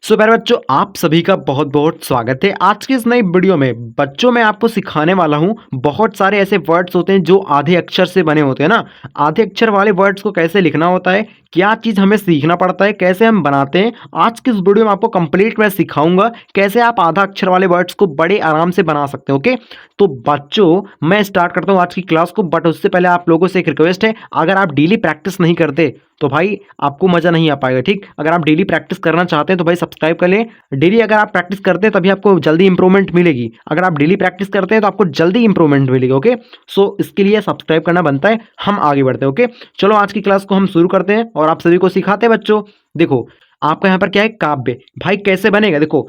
सो प्यारे बच्चों, आप सभी का बहुत बहुत स्वागत है। आज की इस नई वीडियो में बच्चों मैं आपको सिखाने वाला हूँ। बहुत सारे ऐसे वर्ड्स होते हैं जो आधे अक्षर से बने होते हैं ना। आधे अक्षर वाले वर्ड्स को कैसे लिखना होता है, क्या चीज़ हमें सीखना पड़ता है, कैसे हम बनाते हैं, आज की इस वीडियो में आपको कंप्लीट मैं सिखाऊंगा कैसे आप आधा अक्षर वाले वर्ड्स को बड़े आराम से बना सकते हैं। ओके, तो बच्चों मैं स्टार्ट करता हूँ आज की क्लास को, बट उससे पहले आप लोगों से एक रिक्वेस्ट है, अगर आप डेली प्रैक्टिस नहीं करते तो भाई आपको मज़ा नहीं आ पाएगा। ठीक, अगर आप डेली प्रैक्टिस करना चाहते हैं तो भाई सब्सक्राइब कर लें। डेली अगर आप प्रैक्टिस करते हैं तभी आपको जल्दी इंप्रूवमेंट मिलेगी। अगर आप डेली प्रैक्टिस करते हैं तो आपको जल्दी इंप्रूवमेंट मिलेगी। ओके, सो इसके लिए सब्सक्राइब करना बनता है। हम आगे बढ़ते हैं। ओके, चलो आज की क्लास को हम शुरू करते हैं और आप सभी को सिखाते हैं। बच्चों देखो, आपका यहाँ पर क्या है, काव्य। भाई कैसे बनेगा, देखो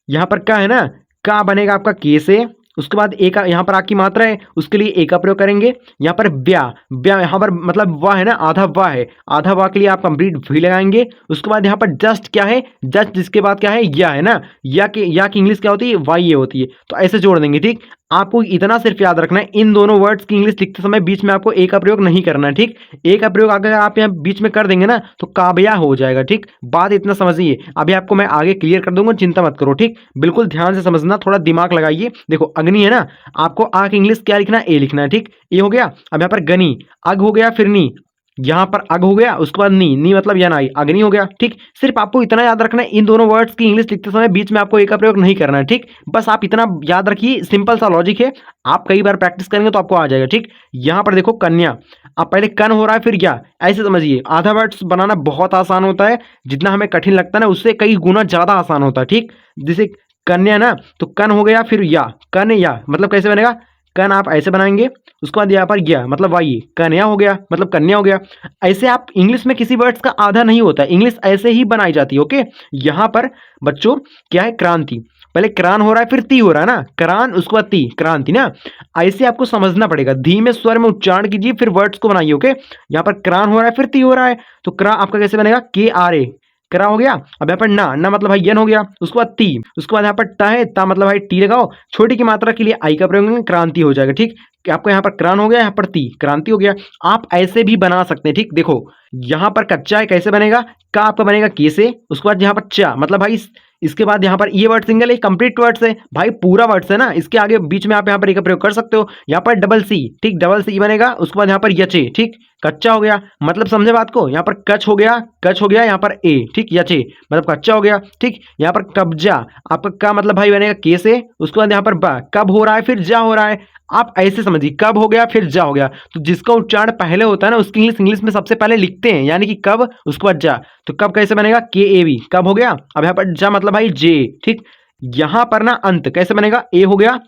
यहाँ पर क्या है ना, का बनेगा आपका के से, उसके बाद एक यहाँ पर आ की मात्रा है, उसके लिए एक का प्रयोग करेंगे। यहाँ पर ब्या, ब्या यहाँ पर मतलब वाह है ना, आधा वाह है, आधा वाह के लिए आप कंप्लीट वी लगाएंगे। उसके बाद यहाँ पर जस्ट क्या है, जस्ट जिसके बाद क्या है, या है ना, या की इंग्लिश क्या होती है, वाई ये होती है, तो ऐसे जोड़ देंगे। ठीक, आपको इतना सिर्फ याद रखना है, इन दोनों वर्ड्स की इंग्लिश लिखते समय बीच में आपको एक का प्रयोग नहीं करना है। ठीक, एक का प्रयोग अगर आप यहाँ बीच में कर देंगे ना तो काव्या हो जाएगा। ठीक, बात इतना समझिए, अभी आपको मैं आगे क्लियर कर दूंगा, चिंता मत करो। ठीक, बिल्कुल ध्यान से समझना, थोड़ा दिमाग लगाइए। देखो अग्नि है ना, आपको आ की इंग्लिश क्या लिखना है, ए लिखना है। ठीक, ये हो गया। अब यहाँ पर गनी, अग हो गया, फिर नी, यहाँ पर अग हो गया, उसके बाद नी, नी मतलब या नाई, अग्नि हो गया। ठीक, सिर्फ आपको इतना याद रखना है, इन दोनों वर्ड्स की इंग्लिश लिखते समय बीच में आपको एक का प्रयोग नहीं करना है। ठीक, बस आप इतना याद रखिए, सिंपल सा लॉजिक है, आप कई बार प्रैक्टिस करेंगे तो आपको आ जाएगा। ठीक, यहाँ पर देखो कन्या, आप पहले कन हो रहा है फिर क्या, ऐसे समझिए। आधा वर्ड्स बनाना बहुत आसान होता है, जितना हमें कठिन लगता है ना उससे कई गुना ज्यादा आसान होता है। ठीक, जैसे कन्या ना, तो कन हो गया, फिर या, कन या मतलब कैसे बनेगा, कन आप ऐसे बनाएंगे, उसके बाद यहाँ पर गया मतलब वाई, कन्या हो गया मतलब कन्या हो गया। ऐसे आप इंग्लिश में किसी वर्ड्स का आधा नहीं होता है, इंग्लिश ऐसे ही बनाई जाती है। ओके, यहाँ पर बच्चों क्या है, क्रांति, पहले क्रान हो रहा है फिर ती हो रहा है ना, क्रान उसके बाद ती, क्रांति ना। ऐसे आपको समझना पड़ेगा, धीमे स्वर में उच्चारण कीजिए फिर वर्ड्स को बनाइए। ओके, यहाँ पर क्रान हो रहा है फिर ती हो रहा है, तो क्रा आपका कैसे बनेगा, के आर ए, करा हो गया। अब यहाँ पर ना, ना मतलब भाई यन हो गया, उसके बाद ती, उसके बाद यहाँ पर टा है, ता मतलब भाई टी लगाओ, छोटी की मात्रा के लिए आई का प्रयोग करेंगे, क्रांति हो जाएगा। ठीक, कि आपको यहाँ पर क्रान हो गया, यहाँ पर ती, क्रांति हो गया। आप ऐसे भी बना सकते हैं। ठीक, देखो यहाँ पर कच्चा है, कैसे बनेगा, का आपका बनेगा के से, उसके बाद यहाँ पर चा मतलब भाई, इसके बाद यहाँ पर ये वर्ड सिंगल है, कंप्लीट वर्ड्स है भाई, पूरा वर्ड्स है ना, इसके आगे बीच में आप यहाँ पर एक का प्रयोग कर सकते हो। यहाँ पर डबल सी, ठीक, डबल सी बनेगा, उसके बाद यहाँ पर यचे, ठीक, कच्चा हो गया, मतलब समझे बात को। यहाँ पर कच हो गया, कच हो गया, यहाँ पर ए, ठीक, यचे मतलब कच्चा हो गया। ठीक, यहाँ पर कब्जा, आपका का मतलब भाई बनेगा के से, उसके बाद यहाँ पर बा, कब हो रहा है फिर जा हो रहा है, आप ऐसे समझिए, कब हो गया फिर जा हो गया, तो जिसका उच्चारण पहले होता है ना उसकी इंग्लिश में सबसे पहले लिखते हैं, यानी कि कब उसके बाद जा, तो कब कैसे बनेगा, के ए बी, कब हो गया। अब यहाँ पर जा मतलब भाई जे। ठीक, यहाँ पर ना अंत कैसे बनेगा, ए हो गया,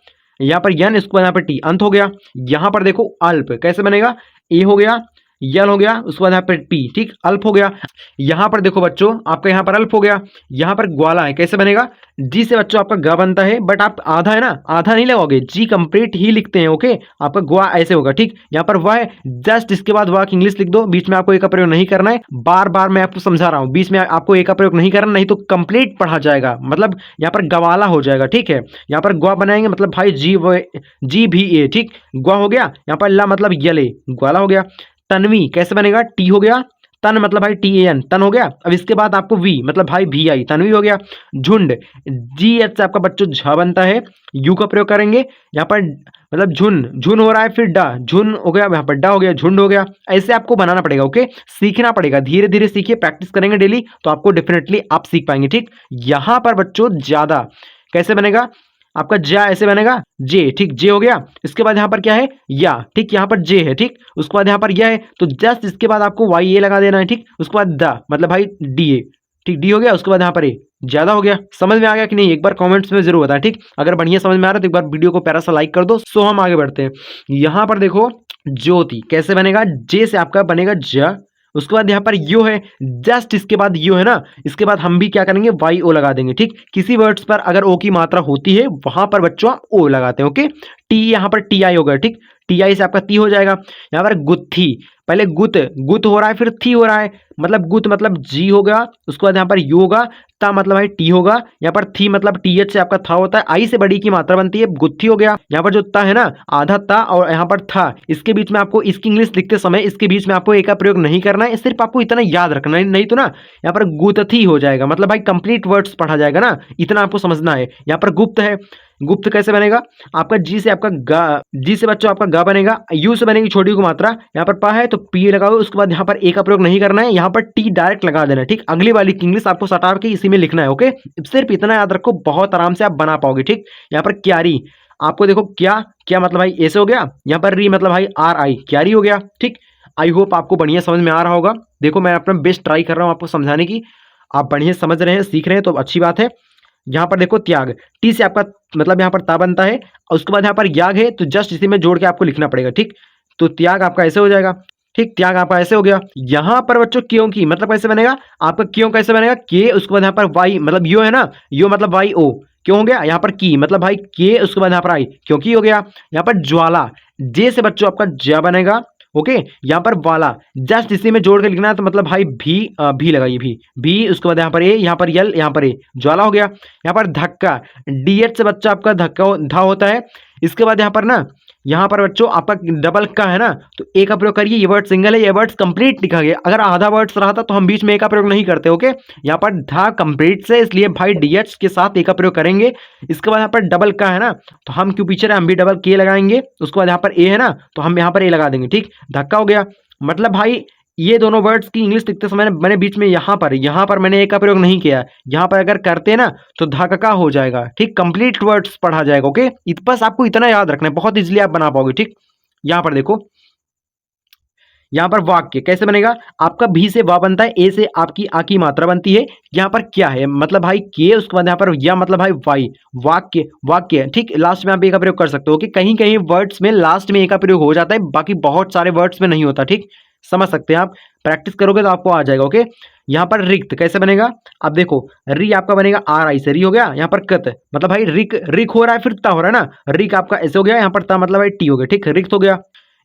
यहाँ पर यन, इसके बाद यहाँ पर टी, अंत हो गया। यहाँ पर देखो अल्प कैसे बनेगा, ए हो गया, यल हो गया, उसके बाद यहाँ पर पी, ठीक, अल्प हो गया। यहाँ पर देखो बच्चों, आपका यहाँ पर अल्प हो गया। यहाँ पर ग्वाला है, कैसे बनेगा, जी से बच्चों आपका ग बनता है, बट आप आधा है ना, आधा नहीं लगाओगे, जी कंप्लीट ही लिखते हैं। ओके, आपका ग्वा ऐसे होगा। ठीक, यहाँ पर वह है, जस्ट इसके बाद वाह की इंग्लिश लिख दो, बीच में आपको एक का प्रयोग नहीं करना है। बार बार मैं आपको समझा रहा हूँ, बीच में आपको एक का प्रयोग नहीं करना, नहीं तो कंप्लीट पढ़ा जाएगा, मतलब यहाँ पर गवाला हो जाएगा। ठीक है, यहाँ पर ग्वा बनाएंगे मतलब भाई जी भी ए, ठीक, ग्वा हो गया। यहाँ पर ला मतलब यले, ग्वाला हो गया। तन्वी कैसे बनेगा, टी हो गया, तन मतलब भाई टी एन, तन हो गया। अब इसके बाद आपको वी मतलब भाई भी आई, तन्वी हो गया। झुंड, जी एच से आपका बच्चों झ बनता है, यू का प्रयोग करेंगे। यहाँ पर मतलब झुन, झुन हो रहा है फिर डा, झुन हो गया, यहाँ पर डा हो गया, झुंड हो गया। ऐसे आपको बनाना पड़ेगा। ओके, सीखना पड़ेगा, धीरे धीरे सीखिए, प्रैक्टिस करेंगे डेली तो आपको डेफिनेटली आप सीख पाएंगे। ठीक, यहाँ पर बच्चों ज्यादा कैसे बनेगा, आपका जा ऐसे बनेगा, जे, ठीक, जे हो गया। इसके बाद यहाँ पर क्या है, या, ठीक, यहाँ पर जे है, ठीक, उसके बाद यहाँ पर यह है, तो जस्ट इसके बाद आपको वाई ए लगा देना है। ठीक, उसके बाद द मतलब भाई डी ए, ठीक, डी हो गया, उसके बाद यहाँ पर ए, ज्यादा हो गया। समझ में आ गया कि नहीं, एक बार कमेंट्स में जरूर बताएं। ठीक, अगर बढ़िया समझ में आ रहा है तो एक बार वीडियो को प्यारा सा लाइक कर दो। सो हम आगे बढ़ते हैं। यहाँ पर देखो ज्योति कैसे बनेगा, जे से आपका बनेगा ज, उसके बाद यहाँ पर यो है, जस्ट इसके बाद यो है ना, इसके बाद हम भी क्या करेंगे, वाई ओ लगा देंगे। ठीक, किसी वर्ड्स पर अगर ओ की मात्रा होती है वहां पर बच्चों आप ओ लगाते हैं। ओके, टी यहाँ पर टी आई होगा। ठीक, टी आई से आपका ती हो जाएगा। यहाँ पर गुत्थी, पहले गुत, गुत हो रहा है फिर थी हो रहा है, मतलब गुत मतलब जी हो गया, उसके बाद यहाँ पर यू होगा, ता मतलब भाई टी होगा, यहाँ पर थी मतलब टी एच से आपका था होता है, आई से बड़ी की मात्रा बनती है, गुत्थी हो गया। यहाँ पर जो ता है ना, आधा ता और यहाँ पर था, इसके बीच में आपको इसकी इंग्लिश लिखते समय इसके बीच में आपको ए का प्रयोग नहीं करना है, सिर्फ आपको इतना याद रखना है, नहीं तो ना यहाँ पर गुत्थी हो जाएगा, मतलब भाई कंप्लीट वर्ड्स पढ़ा जाएगा ना, इतना आपको समझना है। यहाँ पर गुप्त है, गुप्त कैसे बनेगा, आपका जी से आपका गा, जी से बच्चों आपका गा बनेगा, यू से बनेगी छोटी को मात्रा, यहाँ पर पा है तो पी लगाओ, उसके बाद यहाँ पर ए का प्रयोग नहीं करना है, यहाँ पर टी डायरेक्ट लगा देना है, ठीक। अगली वाली इंग्लिश आपको सटा के इसी में लिखना है, ओके। सिर्फ इतना याद रखो, बहुत आराम से आप बना पाओगे, ठीक। यहाँ पर क्यारी, आपको देखो क्या क्या मतलब भाई ऐसे हो गया, यहाँ पर री मतलब भाई आर आई, क्यारी हो गया, ठीक। आई होप आपको बढ़िया समझ में आ रहा होगा। देखो मैं अपना बेस्ट ट्राई कर रहा हूँ आपको समझाने की, आप बढ़िया समझ रहे हैं, सीख रहे हैं तो अच्छी बात है। यहाँ पर देखो त्याग, टी से आपका मतलब यहाँ पर ता बनता है, और उसके बाद यहाँ पर याग है, तो जस्ट इसी में जोड़ के आपको लिखना पड़ेगा, ठीक। तो त्याग आपका ऐसे हो जाएगा, ठीक, त्याग आपका ऐसे हो गया। यहाँ पर बच्चों क्यों की मतलब कैसे बनेगा, आपका क्यों कैसे बनेगा, के उसके बाद यहाँ पर वाई मतलब यो है ना, यो मतलब वाई ओ, क्यों हो गया, यहाँ पर की मतलब भाई के उसके बाद यहाँ पर आई, क्योंकि हो गया। यहाँ पर ज्वाला, जे से बच्चों आपका ज बनेगा, ओके। यहाँ पर वाला जस्ट इसी में जोड़ के लिखना है, तो मतलब भाई भी लगाइए, भी उसके बाद यहाँ पर ए, यहाँ पर यल, यहाँ पर ए, ज्वाला हो गया। यहाँ पर धक्का, डीएच से बच्चा आपका धक्का धा होता है, इसके बाद यहाँ पर ना, यहाँ पर बच्चों आपका डबल का है ना, तो ए का प्रयोग करिए, ये वर्ड सिंगल है, ये वर्ड कंप्लीट लिखा गया, अगर आधा वर्ड्स रहा था तो हम बीच में ए का प्रयोग नहीं करते, ओके। यहाँ पर धा कंप्लीट से, इसलिए भाई डीएच के साथ ए का प्रयोग करेंगे। इसके बाद यहाँ पर डबल का है ना, तो हम क्यों पीछे रहे, हम भी डबल के लगाएंगे, उसके बाद यहाँ पर ए है ना, तो हम यहाँ पर ए लगा देंगे, ठीक। धक्का हो गया, मतलब भाई ये दोनों वर्ड्स की इंग्लिश लिखते समय मैंने बीच में यहाँ पर मैंने ए का प्रयोग नहीं किया, यहाँ पर अगर करते ना तो धक्का हो जाएगा, ठीक। कंप्लीट वर्ड्स पढ़ा जाएगा, ओके। बस आपको इतना याद रखना है, बहुत इजीली आप बना पाओगे, ठीक। यहाँ पर देखो, यहाँ पर वाक्य कैसे बनेगा, आपका भी से वा बनता है, ए से आपकी आ की मात्रा बनती है। यहाँ पर क्या है मतलब भाई के, उसके बाद यहाँ पर या मतलब भाई वाई, वाक्य वाक्य, ठीक। लास्ट में आप ए का प्रयोग कर सकते हो कि कहीं कहीं वर्ड्स में लास्ट में ए का प्रयोग हो जाता है, बाकी बहुत सारे वर्ड्स में नहीं होता, ठीक। समझ सकते हैं आप, प्रैक्टिस करोगे तो आपको आ जाएगा, ओके। यहाँ पर रिक्त कैसे बनेगा, अब देखो री आपका बनेगा आर आई से, री हो गया। यहाँ पर कत मतलब भाई रिक, रिक हो रहा है फिर ता हो रहा है ना, रिक आपका ऐसे हो गया, यहाँ पर ता मतलब भाई टी हो गया, ठीक, रिक्त हो गया।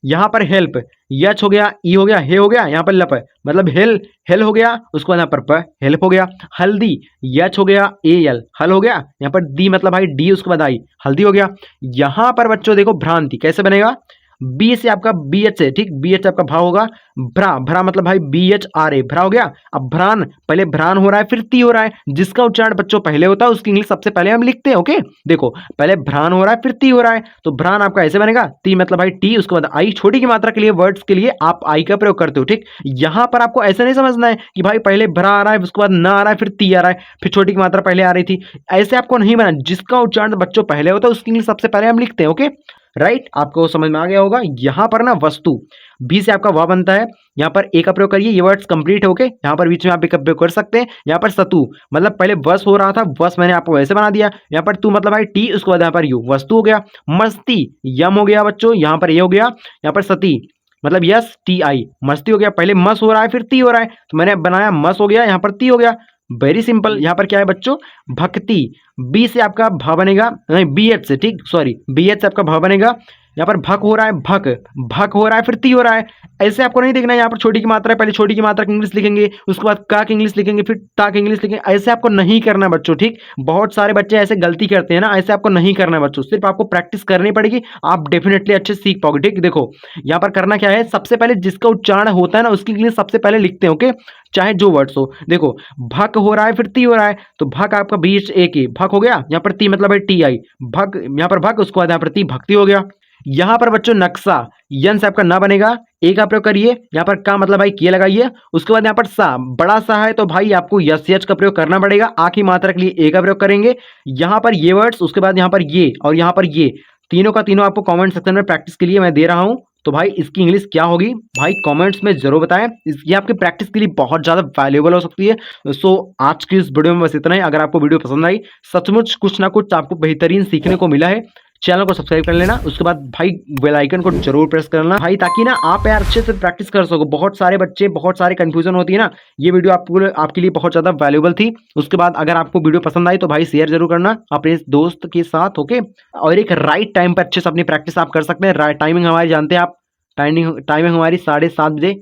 यहाँ पर हेल्प, यच हो गया, ई हो गया, हे हो गया, यहाँ पर लप मतलब हेल, हेल हो गया, उसके बाद यहाँ पर प हेल्प हो गया। हल्दी, यच हो गया, ए एल, हल हो गया। यहाँ पर दी मतलब भाई डी, उसके बाद आई, हल्दी हो गया। यहाँ पर बच्चों देखो भ्रांति कैसे बनेगा, बी से आपका बी एच है, ठीक, बी एच आपका भा होगा, भ्रा, भ्रा मतलब भाई बी एच आर ए, भ्रा हो गया। अब भ्रान, पहले भ्रान हो रहा है फिर ती हो रहा है, जिसका उच्चारण बच्चों पहले होता है उसकी इंग्लिश सबसे पहले हम लिखते हैं, ओके। देखो पहले भ्रान हो रहा है फिर ती हो रहा है, तो भ्रान आपका ऐसे बनेगा, ती मतलब भाई टी, उसके बाद आई, छोटी की मात्रा के लिए वर्ड्स के लिए आप आई का प्रयोग करते हो, ठीक। यहाँ पर आपको ऐसा नहीं समझना है कि भाई पहले भ्रा आ रहा है उसके बाद ना आ रहा है फिर ती आ रहा है फिर छोटी की मात्रा पहले आ रही थी, ऐसे आपको नहीं बना, जिसका उच्चारण बच्चों पहले होता है उसकी इंग्लिश सबसे पहले हम लिखते हैं, ओके। राइट, आपको समझ में आ गया होगा। यहाँ पर ना वस्तु, बी से आपका वा बनता है, यहाँ पर ए का प्रयोग करिए, ये वर्ड्स कंप्लीट हो गए, यहाँ पर बीच में आप ए का प्रयोग कर सकते हैं। यहाँ पर सतु मतलब पहले वस हो रहा था, वस मैंने आपको वैसे बना दिया, यहाँ पर तू मतलब भाई टी, उसके बाद यहाँ पर यू, वस्तु हो गया। मस्ती, यम हो गया बच्चों, यहाँ पर ए हो गया। यहाँ पर सती मतलब यस टी आई, मस्ती हो गया, पहले मस हो रहा है फिर ती हो रहा है, तो मैंने बनाया मस हो गया, यहाँ पर ती हो गया, वेरी सिंपल। यहाँ पर क्या है बच्चों, भक्ति, बी से आपका भ बनेगा, नहीं बी एच से, ठीक, सॉरी बी एच से आपका भ बनेगा। यहाँ पर भक हो रहा है, भक, भक हो रहा है फिर ती हो रहा है, ऐसे आपको नहीं देखना है। यहाँ पर छोटी की मात्रा है, पहले छोटी की मात्रा की इंग्लिश लिखेंगे, उसके बाद का की इंग्लिश लिखेंगे, फिर ता की इंग्लिश लिखेंगे, ऐसे आपको नहीं करना है बच्चों, ठीक। बहुत सारे बच्चे ऐसे गलती करते हैं ना, ऐसे आपको नहीं करना है बच्चों, सिर्फ आपको प्रैक्टिस करनी पड़ेगी, आप डेफिनेटली अच्छे सीख पाओगे, ठीक। देखो यहाँ पर करना क्या है, सबसे पहले जिसका उच्चारण होता है ना उसकी इंग्लिश सबसे पहले लिखते हैं, ओके, चाहे जो वर्ड्स हो। देखो भक हो रहा है फिर ती हो रहा है, तो भक आपका बीच एक ही भक हो गया, यहाँ पर ती मतलब है टी आई, भक, यहाँ पर भक, उसके बाद यहाँ पर ती, भक्ति हो गया। यहाँ पर बच्चों नक्शा, यन से आपका ना बनेगा, ए का प्रयोग करिए, यहाँ पर का मतलब भाई किए लगाइए, उसके बाद यहाँ पर सा, बड़ा सा है तो भाई आपको यस यच का प्रयोग करना पड़ेगा, आ की मात्रा के लिए ए का प्रयोग करेंगे। यहाँ पर ये वर्ड्स, उसके बाद यहाँ पर ये और यहाँ पर ये, तीनों का तीनों आपको कमेंट सेक्शन में प्रैक्टिस के लिए मैं दे रहा हूँ, तो भाई इसकी इंग्लिश क्या होगी भाई कमेंट्स में जरूर बताएं, ये आपके प्रैक्टिस के लिए बहुत ज़्यादा वैल्यूएबल हो सकती है। सो आज की इस वीडियो में बस इतना ही। अगर आपको वीडियो पसंद आई, सचमुच कुछ ना कुछ आपको बेहतरीन सीखने को मिला है, चैनल को सब्सक्राइब कर लेना, उसके बाद भाई बेल आइकन को जरूर प्रेस करना भाई, ताकि ना आप यार अच्छे से प्रैक्टिस कर सको। बहुत सारे बच्चे, बहुत सारे कंफ्यूजन होती है ना, ये वीडियो आपके लिए बहुत ज़्यादा वैल्यूएबल थी। उसके बाद अगर आपको वीडियो पसंद आई तो भाई शेयर जरूर करना अपने दोस्त के साथ, ओके। और एक राइट टाइम पर अच्छे से अपनी प्रैक्टिस आप कर सकते हैं। राइट टाइमिंग हमारी जानते हैं आप, टाइमिंग हमारी 7:30 बजे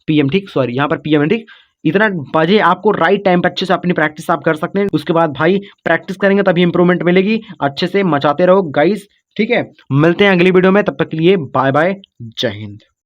PM, ठीक, सॉरी यहाँ पर PM है, ठीक। इतना बजे आपको राइट टाइम पे अच्छे से अपनी प्रैक्टिस आप कर सकते हैं। उसके बाद भाई प्रैक्टिस करेंगे तभी इंप्रूवमेंट मिलेगी। अच्छे से मचाते रहो गाइस, ठीक है। मिलते हैं अगली वीडियो में, तब तक के लिए बाय बाय, जय हिंद।